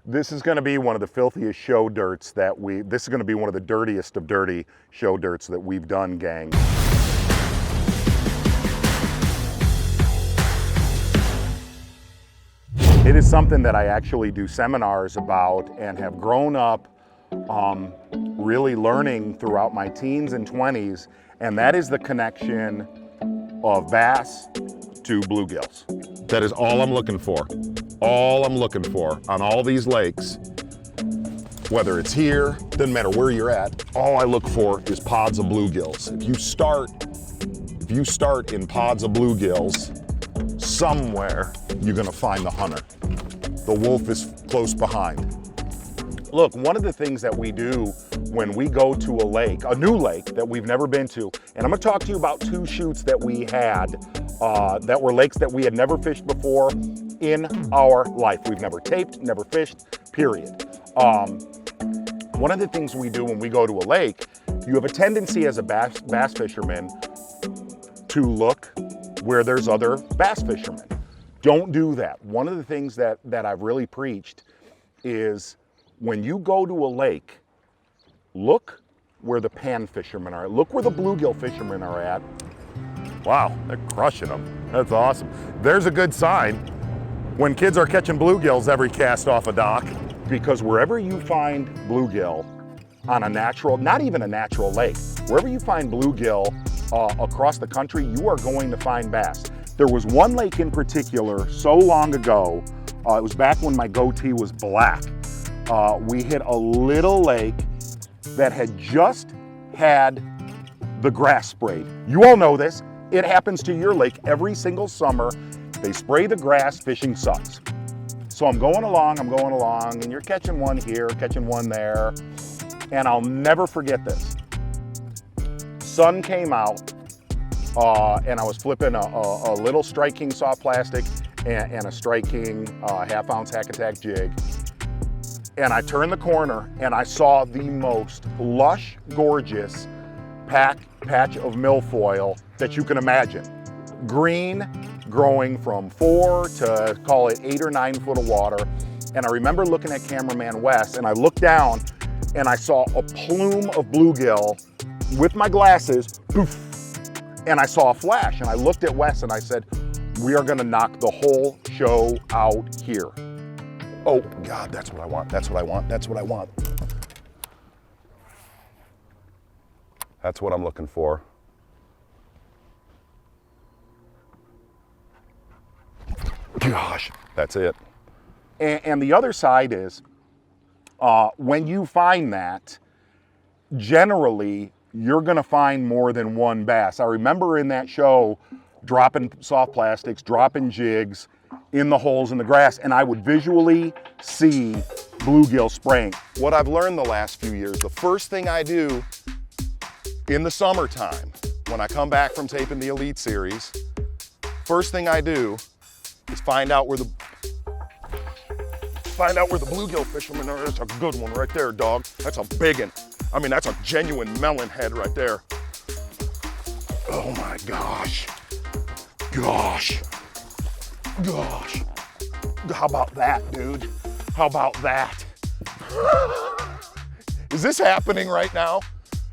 This is going to be one of the filthiest show dirts this is going to be one of the dirtiest of dirty show dirts that we've done, gang. It is something that I actually do seminars about and have grown up really learning throughout my teens and 20s, and that is the connection of bass to bluegills. That is all I'm looking for. All I'm looking for on all these lakes, whether it's here, doesn't matter where you're at, all I look for is pods of bluegills. If you start in pods of bluegills, somewhere you're gonna find the hunter. The wolf is close behind. Look, one of the things that we do when we go to a lake, a new lake that we've never been to, and I'm gonna talk to you about 2 shoots that we had that were lakes that we had never fished before in our life. We've never taped, never fished, period. One of the things we do when we go to a lake, you have a tendency as a bass fisherman to look where there's other bass fishermen. Don't do that. One of the things that I've really preached is when you go to a lake, look where the pan fishermen are. Look where the bluegill fishermen are at. Wow, they're crushing them. That's awesome. There's a good sign when kids are catching bluegills every cast off a dock. Because wherever you find bluegill on a natural, not even a natural lake, wherever you find bluegill across the country, you are going to find bass. There was one lake in particular so long ago, it was back when my goatee was black. We hit a little lake that had just had the grass sprayed. You all know this. It happens to your lake every single summer. They spray the grass, fishing sucks. So I'm going along, and you're catching one here, catching one there, and I'll never forget this. Sun came out, and I was flipping a little Strike King soft plastic and a Strike King half-ounce hack attack jig. And I turned the corner and I saw the most lush, gorgeous patch of milfoil that you can imagine. Green, growing from 4 to call it 8 or 9 foot of water. And I remember looking at cameraman Wes, and I looked down and I saw a plume of bluegill with my glasses, poof, and I saw a flash. And I looked at Wes and I said, we are gonna knock the whole show out here. Oh God, that's what I want, that's what I want, that's what I want. That's what I'm looking for. Gosh, that's it. And the other side is, when you find that, generally, you're gonna find more than one bass. I remember in that show, dropping soft plastics, dropping jigs in the holes in the grass, and I would visually see bluegill spraying. What I've learned the last few years, the first thing I do in the summertime, when I come back from taping the Elite Series, first thing I do is find out where the bluegill fishermen are. That's a good one right there, dog. That's a big one. I mean, that's a genuine melon head right there. Oh my gosh. Gosh. Gosh. How about that, dude? How about that? Is this happening right now?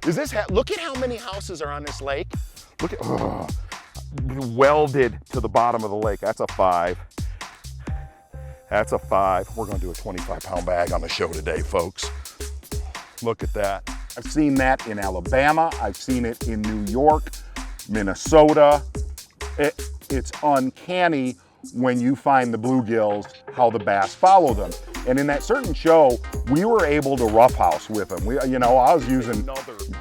Is this look at how many houses are on this lake. Look at, welded to the bottom of the lake. That's a 5. That's a 5. We're gonna do a 25-pound bag on the show today, folks. Look at that. I've seen that in Alabama. I've seen it in New York, Minnesota. It's uncanny when you find the bluegills, how the bass follow them. And in that certain show, we were able to roughhouse with them. I was using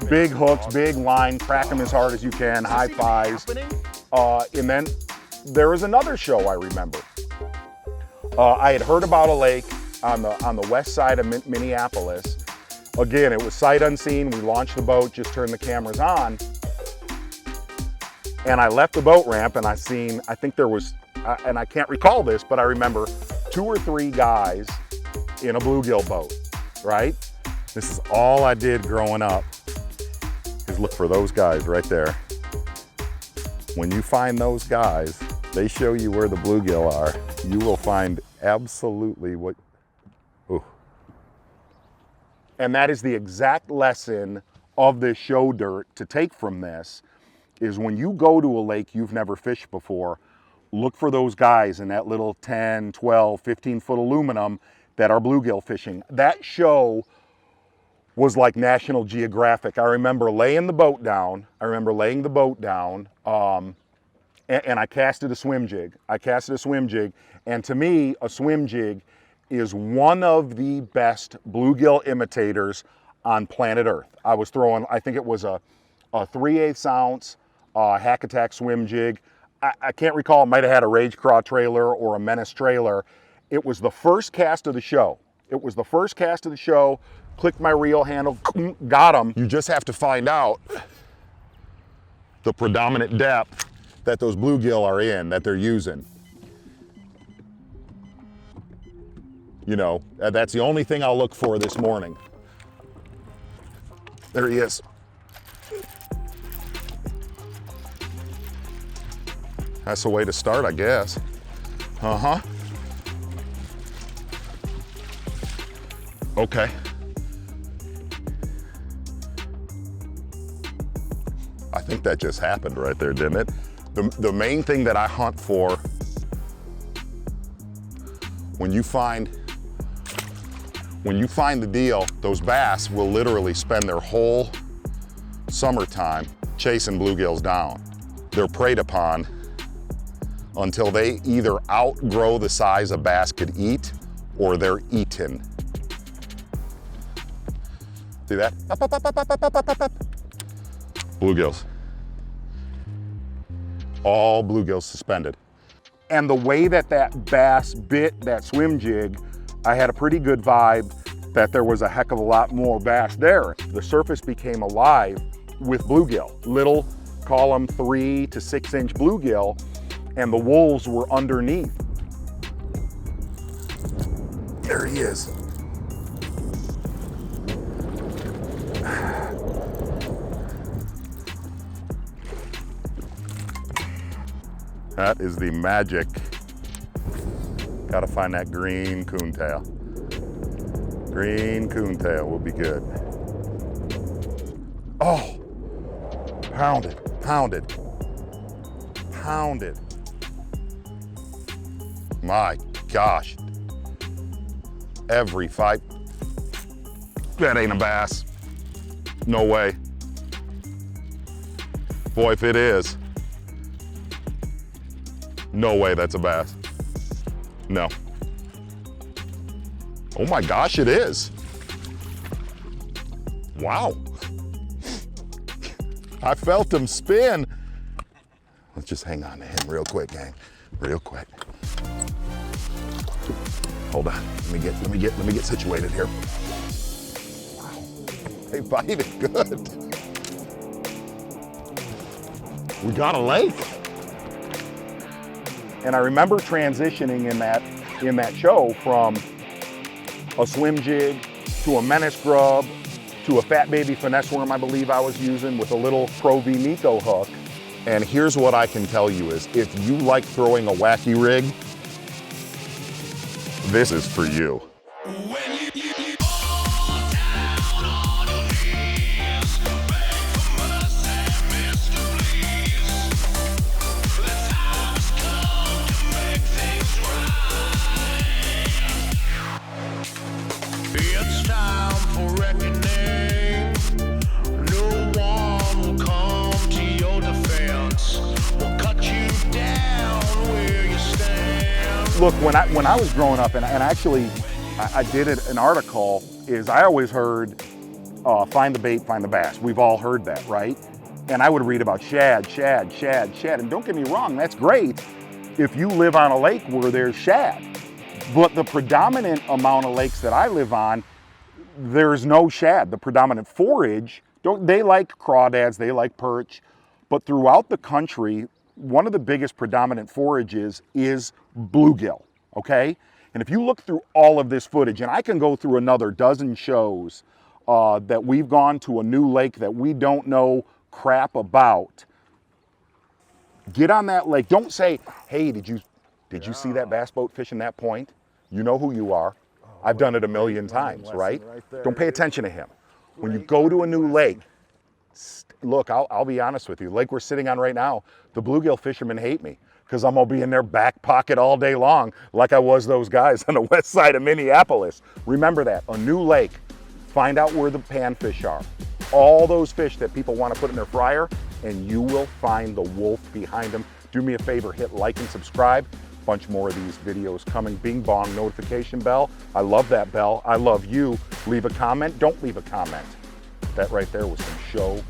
big hooks, big line, crack them as hard as you can, high fives. And then there was another show I remember. I had heard about a lake on the west side of Minneapolis. Again, it was sight unseen. We launched the boat, just turned the cameras on. And I left the boat ramp and I think there was, and I can't recall this, but I remember 2 or 3 guys in a bluegill boat, right? This is all I did growing up, is look for those guys right there. When you find those guys, they show you where the bluegill are. You will find absolutely what Ooh. And that is the exact lesson of this show dirt to take from this, is when you go to a lake you've never fished before, look for those guys in that little 10, 12, 15-foot aluminum that are bluegill fishing. That show was like National Geographic. I remember laying the boat down. And I casted a swim jig. And to me, a swim jig is one of the best bluegill imitators on planet Earth. I was throwing, I think it was a 3/8 ounce hack attack swim jig. I can't recall, it might have had a Rage Craw trailer or a Menace trailer. It was the first cast of the show. Clicked my reel handle, got them. You just have to find out the predominant depth that those bluegill are in, that they're using. You know, that's the only thing I'll look for this morning. There he is. That's the way to start, I guess. Uh-huh. Okay. I think that just happened right there, didn't it? The main thing that I hunt for when you find the deal, those bass will literally spend their whole summertime chasing bluegills down. They're preyed upon until they either outgrow the size a bass could eat or they're eaten. See that? Up, up, up, up, up, up, up, up, up. Bluegills. All bluegills suspended. And the way that that bass bit that swim jig, I had a pretty good vibe that there was a heck of a lot more bass there. The surface became alive with bluegill, little, call them 3 to 6 inch bluegill, and the wolves were underneath. There he is. That is the magic. Gotta find that green coontail. Green coontail will be good. Oh, pounded, pounded, pounded. My gosh. Every fight. That ain't a bass. No way. Boy, if it is, no way that's a bass. No. Oh my gosh, it is. Wow. I felt him spin. Let's just hang on to him real quick, gang. Real quick. Hold on. Let me get situated here. Wow. They bited good. We got a lake. And I remember transitioning in that show from a swim jig to a menace grub to a fat baby finesse worm I believe I was using with a little Pro V Neko hook. And here's what I can tell you is if you like throwing a wacky rig, this is for you. Look, when I was growing up, and actually I did an article, is I always heard, find the bait, find the bass. We've all heard that, right? And I would read about shad, shad, shad, shad. And don't get me wrong, that's great if you live on a lake where there's shad. But the predominant amount of lakes that I live on, there's no shad. The predominant forage, they like crawdads, they like perch, but throughout the country, one of the biggest predominant forages is bluegill, okay? And if you look through all of this footage, and I can go through another dozen shows that we've gone to a new lake that we don't know crap about, get on that lake. Don't say, hey, did you see that bass boat fishing that point? You know who you are. I've done it a million times, right? Don't pay attention to him. When you go to a new lake, look, I'll be honest with you. Lake we're sitting on right now, the bluegill fishermen hate me because I'm gonna be in their back pocket all day long like I was those guys on the west side of Minneapolis. Remember that, a new lake, find out where the panfish are. All those fish that people want to put in their fryer, and you will find the wolf behind them. Do me a favor, hit like and subscribe. Bunch more of these videos coming. Bing bong notification bell. I love that bell. I love you. Leave a comment. Don't leave a comment. That right there was some show